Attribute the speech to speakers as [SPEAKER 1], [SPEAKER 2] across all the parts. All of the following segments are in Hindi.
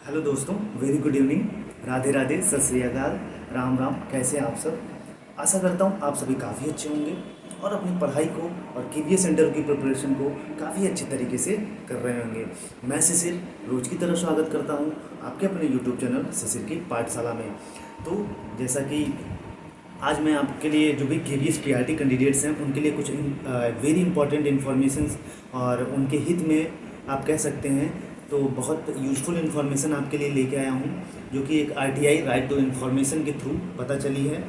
[SPEAKER 1] हेलो दोस्तों, very good evening. Radhe Radhe, सत श्री अकाल, राम राम। कैसे हैं आप सब? आशा करता हूँ आप सभी काफ़ी अच्छे होंगे और अपनी पढ़ाई को और केवीएस सेंटर की प्रिपरेशन को काफ़ी अच्छे तरीके से कर रहे होंगे। मैं शिशिर रोज की तरह स्वागत करता हूँ आपके अपने यूट्यूब चैनल शिशिर की पाठशाला में। तो जैसा कि आज मैं आपके लिए जो भी केवीएस पीआरटी कैंडिडेट्स हैं उनके लिए कुछ वेरी इंपॉर्टेंट इन्फॉर्मेशंस और उनके हित में आप कह सकते हैं तो बहुत यूज़फुल इन्फॉर्मेशन आपके लिए लेके आया हूँ, जो कि एक आरटीआई राइट टू इन्फॉर्मेशन के थ्रू पता चली है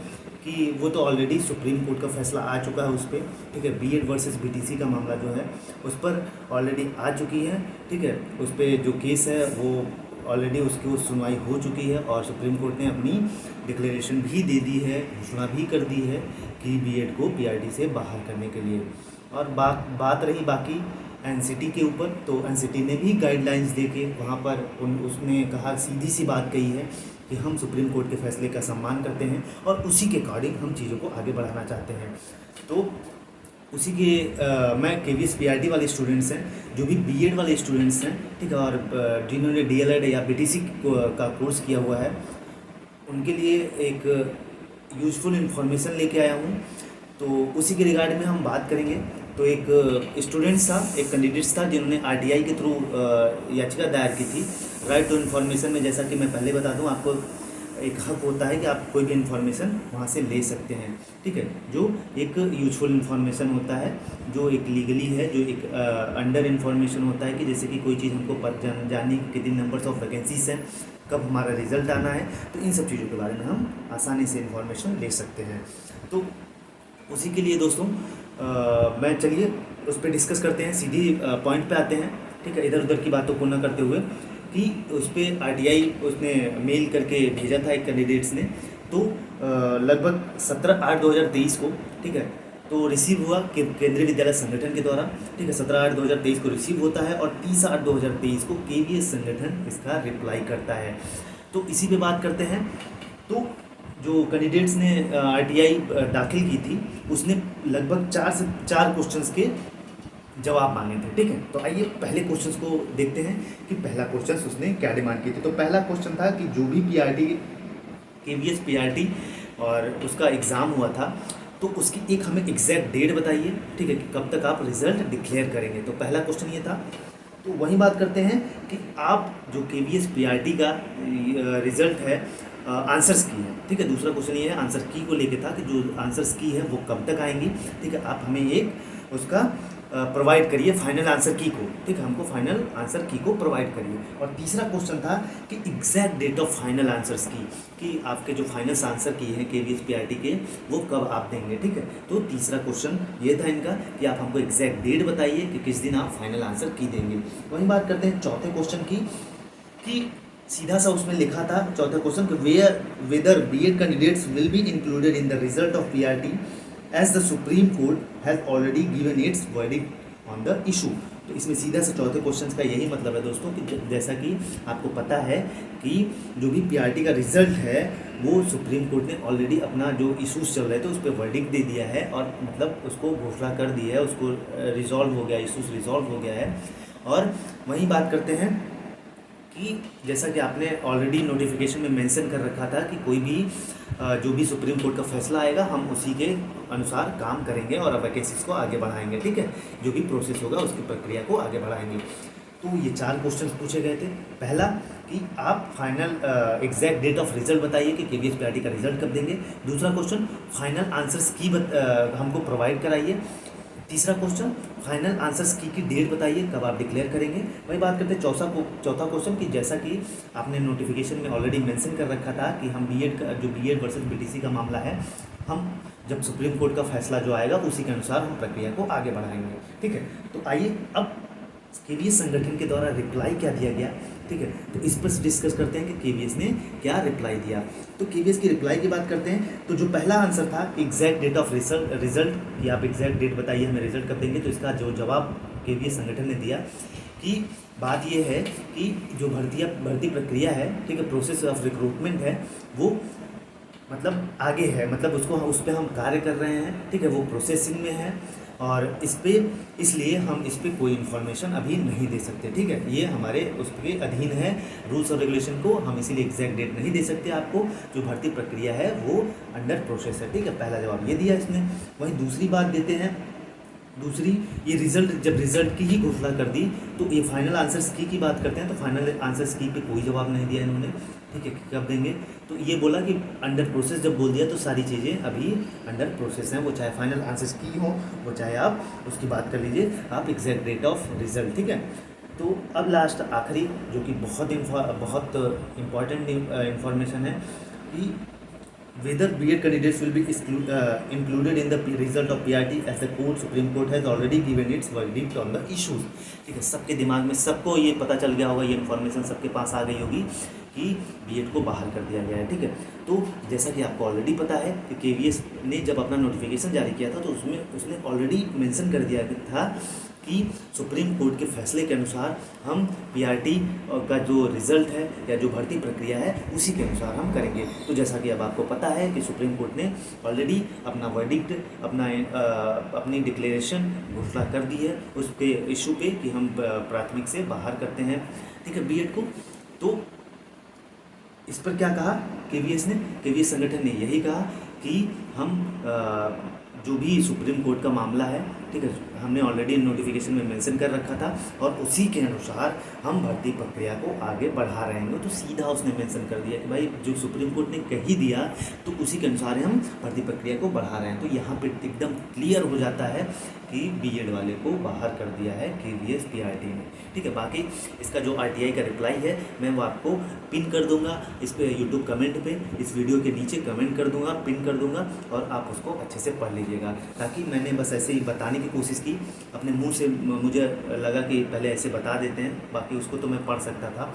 [SPEAKER 1] कि वो तो ऑलरेडी सुप्रीम कोर्ट का फैसला आ चुका है उस पर। ठीक है, बीएड वर्सेस बीटीसी का मामला जो है उस पर ऑलरेडी आ चुकी है। ठीक है, उस पर जो केस है वो ऑलरेडी उसकी वो सुनवाई हो चुकी है और सुप्रीम कोर्ट ने अपनी डिक्लेरेशन भी दे दी है, घोषणा भी कर दी है कि बीएड को पीआरटी से बाहर करने के लिए। और बात रही बाकी एनसीटी के ऊपर, तो एनसीटी ने भी गाइडलाइंस दे के वहाँ पर उसने कहा, सीधी सी बात कही है कि हम सुप्रीम कोर्ट के फैसले का सम्मान करते हैं और उसी के अकॉर्डिंग हम चीज़ों को आगे बढ़ाना चाहते हैं। तो उसी के मैं केवीएस पीआरटी वाले स्टूडेंट्स हैं, जो भी बीएड वाले स्टूडेंट्स हैं, ठीक है, और जिन्होंने डीएलएड या बीटीसी का कोर्स किया हुआ है, उनके लिए एक यूज़फुल इन्फॉर्मेशन लेके आया हूँ। तो उसी के रिगार्ड में हम बात करेंगे। तो एक स्टूडेंट्स था, एक कैंडिडेट्स था जिन्होंने आरटीआई के थ्रू याचिका दायर की थी राइट टू इन्फॉर्मेशन में। जैसा कि मैं पहले बता दूं, आपको एक हक होता है कि आप कोई भी इन्फॉर्मेशन वहाँ से ले सकते हैं। ठीक है, जो एक यूजफुल इन्फॉर्मेशन होता है, जो एक लीगली है, जो एक अंडर इन्फॉर्मेशन होता है कि जैसे कि कोई चीज़ हमको जाननी कि कितने नंबर्स ऑफ वैकेंसीज हैं, कब हमारा रिजल्ट आना है, तो इन सब चीज़ों के बारे में हम आसानी से इन्फॉर्मेशन ले सकते हैं। तो उसी के लिए दोस्तों मैं चलिए उस पर डिस्कस करते हैं, सीधी पॉइंट पे आते हैं। ठीक है, इधर उधर की बातों को न करते हुए कि उस पर आरटीआई उसने मेल करके भेजा था एक कैंडिडेट्स ने, तो लगभग 17/8/2023 को, ठीक है, तो रिसीव हुआ कि केंद्रीय विद्यालय संगठन के द्वारा। ठीक है, 17/8/2023 को रिसीव होता है और 30/8/2023 को केवीएस संगठन इसका रिप्लाई करता है। तो इसी पे बात करते हैं। तो जो कैंडिडेट्स ने आरटीआई दाखिल की थी, उसने लगभग 4 क्वेश्चंस के जवाब मांगे थे। ठीक है, तो आइए पहले क्वेश्चंस को देखते हैं कि पहला क्वेश्चन उसने क्या डिमांड की थी। तो पहला क्वेश्चन था कि जो भी पीआरटी, केवीएस पीआरटी और उसका एग्ज़ाम हुआ था, तो उसकी एक हमें एग्जैक्ट डेट बताइए। ठीक है, कि कब तक आप रिजल्ट डिक्लेयर करेंगे। तो पहला क्वेश्चन ये था। तो वही बात करते हैं कि आप जो केवीएस पीआरटी का रिजल्ट है, आंसर्स की है। ठीक है, दूसरा क्वेश्चन ये है, आंसर की को लेके था कि जो आंसर्स की है वो कब तक आएंगी। ठीक है, आप हमें एक उसका प्रोवाइड करिए फाइनल आंसर की को। ठीक है, हमको फाइनल आंसर की को प्रोवाइड करिए। और तीसरा क्वेश्चन था कि exact date of final answers की, कि आपके जो फाइनल आंसर की है केवीएस पीआरटी के, वो कब आप देंगे। ठीक है, तो तीसरा क्वेश्चन ये था इनका कि आप हमको एग्जैक्ट डेट बताइए कि किस दिन आप फाइनल आंसर की देंगे। वही बात करते हैं चौथे क्वेश्चन की, कि सीधा सा उसमें लिखा था चौथा क्वेश्चन कि whether BEd candidates will be included in the result of PRT as the Supreme Court has already given its verdict on the issue. तो इसमें सीधा से चौथे क्वेश्चन का यही मतलब है दोस्तों कि जैसा कि आपको पता है कि जो भी पीआरटी का रिजल्ट है वो सुप्रीम कोर्ट ने ऑलरेडी अपना जो इशूज़ चल रहे थे उस पर वर्डिक्ट दे दिया है, और मतलब उसको घोषणा कर दी है, उसको रिजॉल्व हो गया, इशूज़ रिजॉल्व हो गया है। और वही बात करते हैं कि जैसा कि आपने ऑलरेडी नोटिफिकेशन में मेंशन कर रखा था कि कोई भी जो भी सुप्रीम कोर्ट का फैसला आएगा हम उसी के अनुसार काम करेंगे और वैकेंसीज को आगे बढ़ाएंगे। ठीक है, जो भी प्रोसेस होगा उसकी प्रक्रिया को आगे बढ़ाएंगे। तो ये 4 क्वेश्चन पूछे गए थे। पहला कि आप final exact date of result बताइए कि केवीएस पीआरटी का रिजल्ट कब देंगे। दूसरा क्वेश्चन, फाइनल आंसर्स की हमको प्रोवाइड कराइए। तीसरा क्वेश्चन, फाइनल आंसर्स की डेट बताइए कब आप डिक्लेयर करेंगे। वही बात करते हैं चौथा क्वेश्चन कि जैसा कि आपने नोटिफिकेशन में ऑलरेडी मेंशन कर रखा था कि हम बीएड का जो बीएड वर्सेस बीटीसी का मामला है, हम जब सुप्रीम कोर्ट का फैसला जो आएगा उसी के अनुसार हम प्रक्रिया को आगे बढ़ाएंगे। ठीक है, तो आइए अब केवीएस संगठन के द्वारा रिप्लाई क्या दिया गया। ठीक है, तो इस पर डिस्कस करते हैं कि केवीएस ने क्या रिप्लाई दिया। तो केवीएस की रिप्लाई की बात करते हैं। तो जो पहला आंसर था एग्जैक्ट डेट ऑफ रिजल्ट, कि आप एग्जैक्ट डेट बताइए हमें रिजल्ट कब देंगे, तो इसका जो जवाब केवीएस संगठन ने दिया कि बात ये है कि जो भर्ती प्रक्रिया है, ठीक है, प्रोसेस ऑफ रिक्रूटमेंट है, वो मतलब आगे है, मतलब उसको उस पर हम कार्य कर रहे हैं। ठीक है, वो प्रोसेसिंग में है और इस पे इसलिए हम इस पे कोई इन्फॉर्मेशन अभी नहीं दे सकते, ठीक है। ये हमारे उस के अधीन है, रूल्स और रेगुलेशन को हम इसीलिए एग्जैक्ट डेट नहीं दे सकते आपको। जो भर्ती प्रक्रिया है वो अंडर प्रोसेस है, ठीक है। पहला जवाब ये दिया इसने। वहीं दूसरी बात देते हैं, दूसरी, ये रिजल्ट, जब रिजल्ट की ही घोषणा कर दी तो ये फाइनल आंसर्स की बात करते हैं, तो फाइनल आंसर्स की पे कोई जवाब नहीं दिया इन्होंने, ठीक है। कब देंगे, तो ये बोला कि अंडर प्रोसेस जब बोल दिया तो सारी चीज़ें अभी अंडर प्रोसेस हैं, वो चाहे फाइनल आंसर्स की हो, वो चाहे आप उसकी बात कर लीजिए, आप एग्जैक्ट डेट ऑफ रिजल्ट, ठीक है। तो अब लास्ट आखिरी, जो कि बहुत इम्पॉर्टेंट इंफॉर्मेशन है कि whether B.Ed candidates will be included in the result of PRT as the Supreme Court has already given its verdict on the issues, ठीक है। सबके दिमाग में, सबको ये पता चल गया होगा, ये इन्फॉर्मेशन सबके पास आ गई होगी कि B.Ed को बाहर कर दिया गया है, ठीक है। तो जैसा कि आपको ऑलरेडी पता है कि KVS ने जब अपना नोटिफिकेशन जारी किया था तो उसने ऑलरेडी मेंशन कर दिया था कि सुप्रीम कोर्ट के फैसले के अनुसार हम PRT का जो रिज़ल्ट है या जो भर्ती प्रक्रिया है उसी के अनुसार हम करेंगे। तो जैसा कि अब आपको पता है कि सुप्रीम कोर्ट ने ऑलरेडी अपना वर्डिक्ट, अपनी डिक्लेरेशन घोषणा कर दी है उसके इशू पे कि हम प्राथमिक से बाहर करते हैं, ठीक है, B.Ed को। तो इस पर क्या कहा KVS संगठन ने यही कहा कि हम जो भी सुप्रीम कोर्ट का मामला है, ठीक है, हमने ऑलरेडी नोटिफिकेशन में मेंशन कर रखा था और उसी के अनुसार हम भर्ती प्रक्रिया को आगे बढ़ा रहे हैं। तो सीधा उसने मेंशन कर दिया कि भाई जो सुप्रीम कोर्ट ने कही दिया तो उसी के अनुसार हम भर्ती प्रक्रिया को बढ़ा रहे हैं। तो यहाँ पे एकदम क्लियर हो जाता है कि B.Ed वाले को बाहर कर दिया है KVS PRT ने, ठीक है। बाकी इसका जो RTI का रिप्लाई है मैं वो आपको पिन कर दूंगा इस पे यूट्यूब कमेंट पे, इस वीडियो के नीचे कमेंट कर दूंगा, पिन कर दूंगा, और आप उसको अच्छे से पढ़ लीजिएगा। ताकि मैंने बस ऐसे ही बताने की कोशिश की अपने मुंह से, मुझे लगा कि पहले ऐसे बता देते हैं, बाकी उसको तो मैं पढ़ सकता था।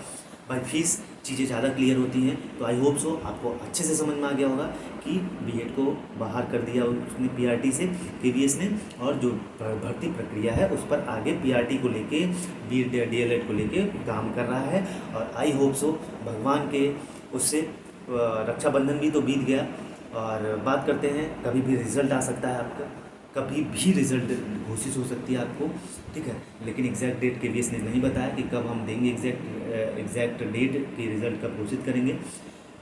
[SPEAKER 1] बाई फीस चीज़ें ज़्यादा क्लियर होती हैं। तो आई होप सो आपको अच्छे से समझ में आ गया होगा कि B.Ed को बाहर कर दिया उसने PRT से KVS ने, और जो भर्ती प्रक्रिया है उस पर आगे PRT को लेके DLED को लेके काम कर रहा है। और आई होप सो भगवान के उससे रक्षाबंधन भी तो बीत गया, और बात करते हैं कभी भी रिज़ल्ट आ सकता है आपका, कभी भी रिज़ल्ट घोषित हो सकती है आपको, ठीक है। लेकिन एग्जैक्ट डेट KVS ने नहीं बताया कि कब हम देंगे एग्जैक्ट डेट कि रिज़ल्ट कब घोषित करेंगे।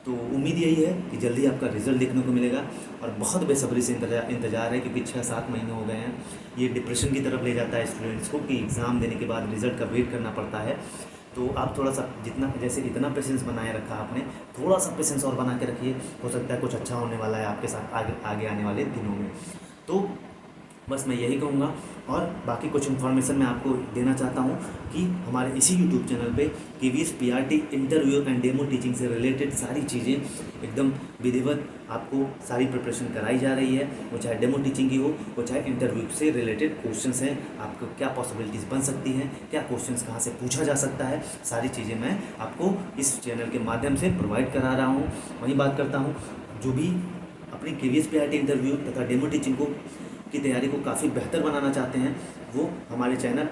[SPEAKER 1] तो उम्मीद यही है कि जल्दी आपका रिज़ल्ट देखने को मिलेगा, और बहुत बेसब्री से इंतज़ार है, क्योंकि 6-7 महीने हो गए हैं। ये डिप्रेशन की तरफ ले जाता है स्टूडेंट्स को कि एग्ज़ाम देने के बाद रिज़ल्ट का वेट करना पड़ता है। तो आप थोड़ा सा इतना पेशेंस बनाए रखा आपने, थोड़ा सा पेशेंस और बना के रखिए, हो सकता है कुछ अच्छा होने वाला है आपके साथ आगे आने वाले दिनों में। तो बस मैं यही कहूँगा, और बाकी कुछ इन्फॉर्मेशन मैं आपको देना चाहता हूँ कि हमारे इसी यूट्यूब चैनल पे KVS PRT interview and demo teaching से रिलेटेड सारी चीज़ें एकदम विधिवत आपको सारी प्रिपरेशन कराई जा रही है। वो चाहे डेमो टीचिंग की हो, वो चाहे इंटरव्यू से रिलेटेड क्वेश्चंस हैं, आपको क्या पॉसिबिलिटीज़ बन सकती हैं, क्या क्वेश्चंस कहाँ से पूछा जा सकता है, सारी चीज़ें मैं आपको इस चैनल के माध्यम से प्रोवाइड करा रहा हूँ। वहीं बात करता हूँ, जो भी अपनी KVS PRT इंटरव्यू तथा डेमो टीचिंग की तैयारी को काफ़ी बेहतर बनाना चाहते हैं, वो हमारे चैनल,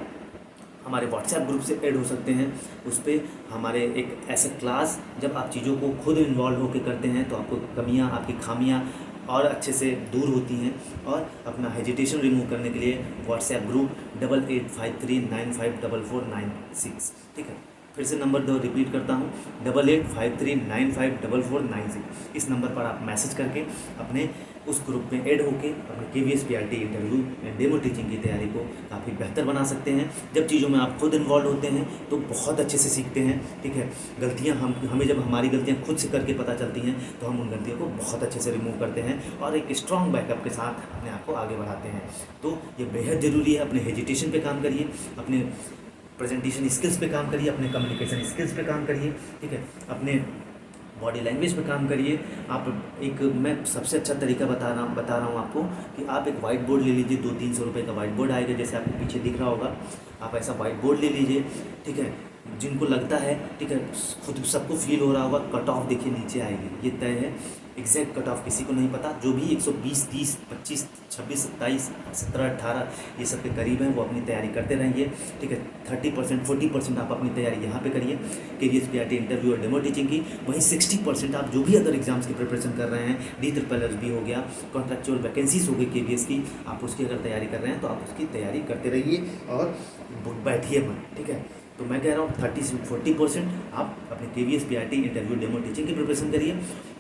[SPEAKER 1] हमारे व्हाट्सएप ग्रुप से ऐड हो सकते हैं। उस पर हमारे एक ऐसे क्लास, जब आप चीज़ों को खुद इन्वॉल्व होकर करते हैं तो आपको कमियां, आपकी खामियां और अच्छे से दूर होती हैं। और अपना हेजिटेशन रिमूव करने के लिए व्हाट्सएप ग्रुप 8853954496, ठीक है। फिर से नंबर 2 रिपीट करता हूँ, 8853954496। इस नंबर पर आप मैसेज करके अपने उस ग्रुप में ऐड होके अपने KVS PRT interview and demo teaching की तैयारी को काफ़ी बेहतर बना सकते हैं। जब चीज़ों में आप खुद इन्वॉल्व होते हैं तो बहुत अच्छे से सीखते हैं, ठीक है। गलतियाँ हमें जब हमारी गलतियाँ खुद से करके पता चलती हैं तो हम उन गलतियों को बहुत अच्छे से रिमूव करते हैं और एक स्ट्रॉन्ग बैकअप के साथ अपने आप को आगे बढ़ाते हैं। तो ये बेहद ज़रूरी है। अपने हेजिटेशन पे काम करिए, अपने प्रेजेंटेशन स्किल्स पे काम करिए, अपने कम्युनिकेशन स्किल्स पे काम करिए, ठीक है, अपने बॉडी लैंग्वेज पे काम करिए। मैं सबसे अच्छा तरीका बता रहा हूँ आपको कि आप एक वाइट बोर्ड ले लीजिए, 200-300 रुपये का वाइट बोर्ड आएगा, जैसे आपको पीछे दिख रहा होगा। आप ऐसा वाइट बोर्ड ले लीजिए, ठीक है। जिनको लगता है, ठीक है, खुद सबको फील हो रहा होगा, कट ऑफ देखिए नीचे आएगी, ये तय है। एग्जैक्ट कट ऑफ किसी को नहीं पता। जो भी 120, 30, 25, 26, 27, 17, 18 ये सब के करीब हैं वो अपनी तैयारी करते रहेंगे, ठीक है। 30%, 40% आप अपनी तैयारी यहाँ पे करिए KVS इंटरव्यू और डेमो टीचिंग की। वहीं 60% आप जो भी अदर एग्जाम्स की प्रिपरेशन कर रहे हैं, DSSS हो गया, कॉन्ट्रेक्चुअल वैकेंसीज हो गई KVS की, आप उसकी अगर तैयारी कर रहे हैं तो आप उसकी तैयारी करते रहिए और बैठिए मत, ठीक है। तो मैं कह रहा हूँ 30 से 40% आप अपने KVS इंटरव्यू डेमो टीचिंग की प्रिपरेशन करिए,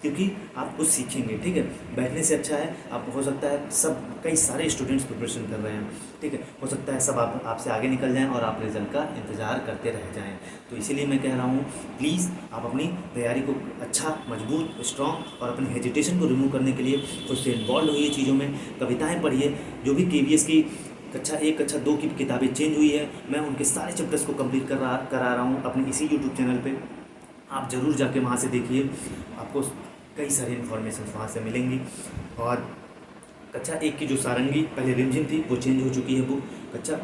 [SPEAKER 1] क्योंकि आप कुछ सीखेंगे, ठीक है। बैठने से अच्छा है, आप हो सकता है सब कई सारे स्टूडेंट्स प्रिपरेशन कर रहे हैं, ठीक है, हो सकता है सब आपसे आगे निकल जाएं और आप रिजल्ट का इंतज़ार करते रह जाएं। तो इसीलिए मैं कह रहा हूँ प्लीज़ आप अपनी तैयारी को अच्छा, मजबूत, स्ट्रॉन्ग और अपनी हेजिटेशन को रिमूव करने के लिए खुद से इन्वॉल्व होइए चीज़ों में। कविताएँ पढ़िए, जो भी KVS की कक्षा 1, कक्षा 2 की किताबें चेंज हुई है, मैं उनके सारे चैप्टर्स को कंप्लीट करा रहा हूँ अपने इसी यूट्यूब चैनल पे। आप ज़रूर जाके वहाँ से देखिए, आपको कई सारी इन्फॉर्मेशन वहाँ से मिलेंगी। और कक्षा 1 की जो सारंगी पहले रिमझिम थी वो चेंज हो चुकी है बुक। कक्षा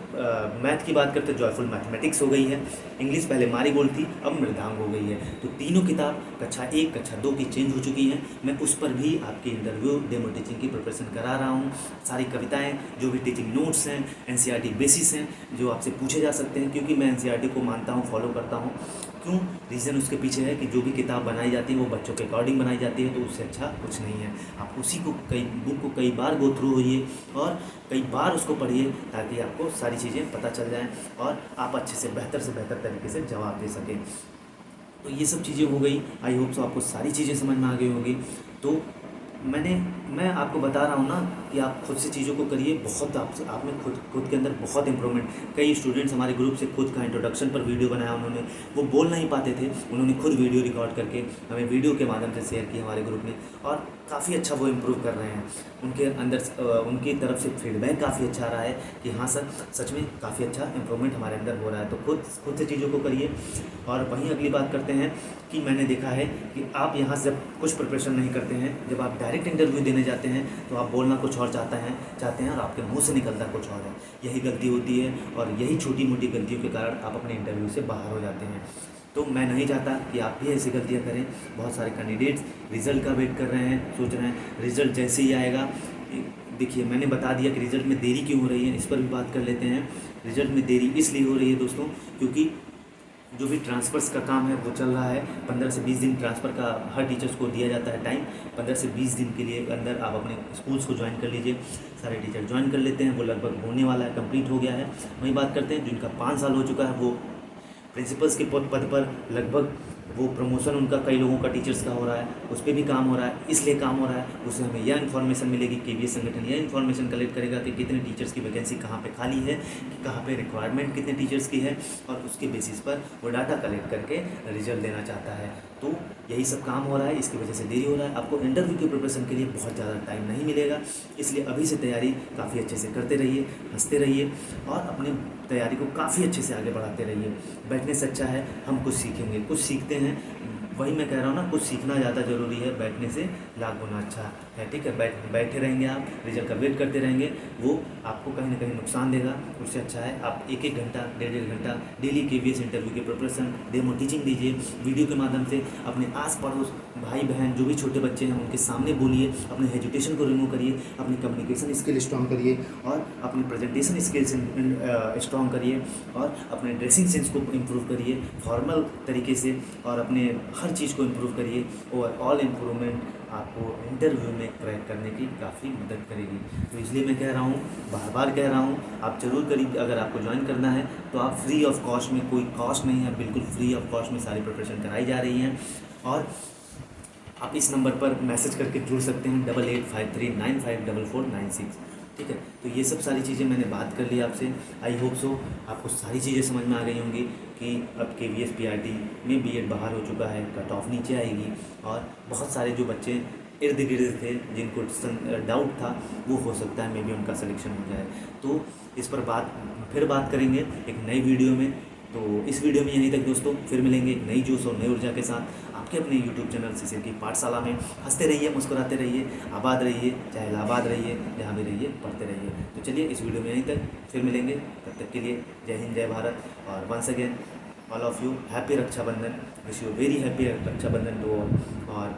[SPEAKER 1] मैथ की बात करते हैं, जॉयफुल मैथमेटिक्स हो गई है। इंग्लिश पहले मारीगोल्ड थी, अब मृदांग हो गई है। तो तीनों किताब कक्षा 1, कक्षा 2 की चेंज हो चुकी हैं। मैं उस पर भी आपके इंटरव्यू डेमो टीचिंग की प्रिपरेशन करा रहा हूँ। सारी कविताएँ, जो भी टीचिंग नोट्स हैं, NCERT बेसिस हैं जो आपसे पूछे जा सकते हैं, क्योंकि मैं NCERT को मानता हूँ, फॉलो करता हूँ। क्यों? रीज़न उसके पीछे है कि जो भी किताब बनाई जाती है वो बच्चों के अकॉर्डिंग बनाई जाती है, तो उससे अच्छा कुछ नहीं है। आप उसी को बुक को कई बार गो थ्रू होइए और कई बार उसको पढ़िए, ताकि आपको सारी चीज़ें पता चल जाएं और आप अच्छे से बेहतर तरीके से जवाब दे सकें। तो ये सब चीज़ें हो गई। आई होप सो आपको सारी चीज़ें समझ में आ गई होगी। तो मैं आपको बता रहा हूँ ना कि आप खुद से चीज़ों को करिए। बहुत आप में खुद के अंदर बहुत इंप्रूवमेंट। कई स्टूडेंट्स हमारे ग्रुप से खुद का इंट्रोडक्शन पर वीडियो बनाया उन्होंने, वो बोल नहीं पाते थे, उन्होंने खुद वीडियो रिकॉर्ड करके हमें वीडियो के माध्यम से शेयर किया हमारे ग्रुप में, और काफ़ी अच्छा वो इम्प्रूव कर रहे हैं। उनके अंदर उनकी तरफ से फीडबैक काफ़ी अच्छा रहा है कि हाँ सर, सच में काफ़ी अच्छा इंप्रूवमेंट हमारे अंदर हो रहा है। तो खुद से चीज़ों को करिए। और वहीं अगली बात करते हैं कि मैंने देखा है कि आप यहाँ से जब कुछ प्रिपरेशन नहीं करते हैं, जब आप डायरेक्ट इंटरव्यू देने जाते हैं तो आप बोलना कुछ और चाहते हैं और आपके मुंह से निकलता कुछ और है। यही गलती होती है और यही छोटी मोटी गलतियों के कारण आप अपने इंटरव्यू से बाहर हो जाते हैं। तो मैं नहीं चाहता कि आप भी ऐसी गलतियां करें। बहुत सारे कैंडिडेट्स रिज़ल्ट का वेट कर रहे हैं, सोच रहे हैं रिज़ल्ट जैसे ही आएगा। देखिए, मैंने बता दिया कि रिज़ल्ट में देरी क्यों हो रही है, इस पर भी बात कर लेते हैं। रिज़ल्ट में देरी इसलिए हो रही है दोस्तों, क्योंकि जो भी ट्रांसफ़र्स का काम है वो चल रहा है। 15 से 20 दिन ट्रांसफ़र का हर टीचर्स को दिया जाता है टाइम। 15 से 20 दिन के लिए अंदर आप अपने स्कूल्स को ज्वाइन कर लीजिए। सारे टीचर ज्वाइन कर लेते हैं, वो लगभग होने वाला है, कंप्लीट हो गया है। वहीं बात करते हैं जिनका 5 साल हो चुका है, वो प्रिंसिपल्स के पद पर लगभग वो प्रमोशन उनका कई लोगों का टीचर्स का हो रहा है, उस पर भी काम हो रहा है। इसलिए काम हो रहा है, उससे हमें यह इन्फॉर्मेशन मिलेगी, KVS संगठन यह इन्फॉर्मेशन कलेक्ट करेगा कि कितने टीचर्स की वैकेंसी कहाँ पे खाली है, कि कहाँ पे रिक्वायरमेंट कितने टीचर्स की है, और उसके बेसिस पर वो डाटा कलेक्ट करके रिजल्ट देना चाहता है। तो यही सब काम हो रहा है, इसकी वजह से देरी हो रहा है। आपको इंटरव्यू की प्रिपरेशन के लिए बहुत ज़्यादा टाइम नहीं मिलेगा, इसलिए अभी से तैयारी काफ़ी अच्छे से करते रहिए, हंसते रहिए और अपनी तैयारी को काफ़ी अच्छे से आगे बढ़ाते रहिए। बैठने से अच्छा है हम कुछ सीखेंगे, कुछ सीखते हैं। वही मैं कह रहा हूँ ना, कुछ सीखना ज़्यादा ज़रूरी है, बैठने से लाख गुना अच्छा है, ठीक है। बैठे रहेंगे आप, रिजल्ट का वेट करते रहेंगे, वो आपको कहीं ना कहीं नुकसान देगा। उससे अच्छा है आप 1-1 घंटा, 1.5 घंटा डेली KVS इंटरव्यू की प्रिपरेशन, डेमो टीचिंग दीजिए। वीडियो के माध्यम से अपने आस पड़ोस भाई बहन जो भी छोटे बच्चे हैं उनके सामने बोलिए, अपने हेजिटेशन को रिमूव करिए, अपनी कम्युनिकेशन स्किल स्ट्रॉन्ग करिए और अपनी प्रेजेंटेशन स्किल्स स्ट्रॉन्ग करिए और अपने ड्रेसिंग सेंस को इम्प्रूव करिए फॉर्मल तरीके से, और अपने हर चीज़ को इम्प्रूव करिए। ओवरऑल इम्प्रूवमेंट आपको इंटरव्यू में क्रैक करने की काफ़ी मदद करेगी। तो इसलिए मैं कह रहा हूँ, बार बार कह रहा हूँ, आप ज़रूर करिए। अगर आपको ज्वाइन करना है तो आप फ्री ऑफ कॉस्ट में, कोई कॉस्ट नहीं है, बिल्कुल फ्री ऑफ कॉस्ट में सारी प्रिपरेशन कराई जा रही हैं। और आप इस नंबर पर मैसेज करके जुड़ सकते हैं 8853954496, ठीक है। तो ये सब सारी चीज़ें मैंने बात कर ली आपसे। आई होप सो आपको सारी चीज़ें समझ में आ गई होंगी कि अब KVS PRT में B.Ed बाहर हो चुका है, कट ऑफ नीचे आएगी और बहुत सारे जो बच्चे इर्द गिर्द थे जिनको डाउट था, वो हो सकता है मे बी उनका सिलेक्शन हो जाए। तो इस पर फिर बात करेंगे एक नई वीडियो में। तो इस वीडियो में यहीं तक दोस्तों, फिर मिलेंगे एक नई जोश और नई ऊर्जा के साथ आपके अपने YouTube चैनल शिशिर की पाठशाला में। हंसते रहिए, मुस्कुराते रहिए, आबाद रहिए, चाहे इलाहाबाद रहिए, जहाँ भी रहिए पढ़ते रहिए। तो चलिए इस वीडियो में यहीं तक, फिर मिलेंगे, तब तक के लिए जय हिंद, जय भारत। और once again all of you happy Raksha Bandhan, wish you very happy Raksha Bandhan to all. और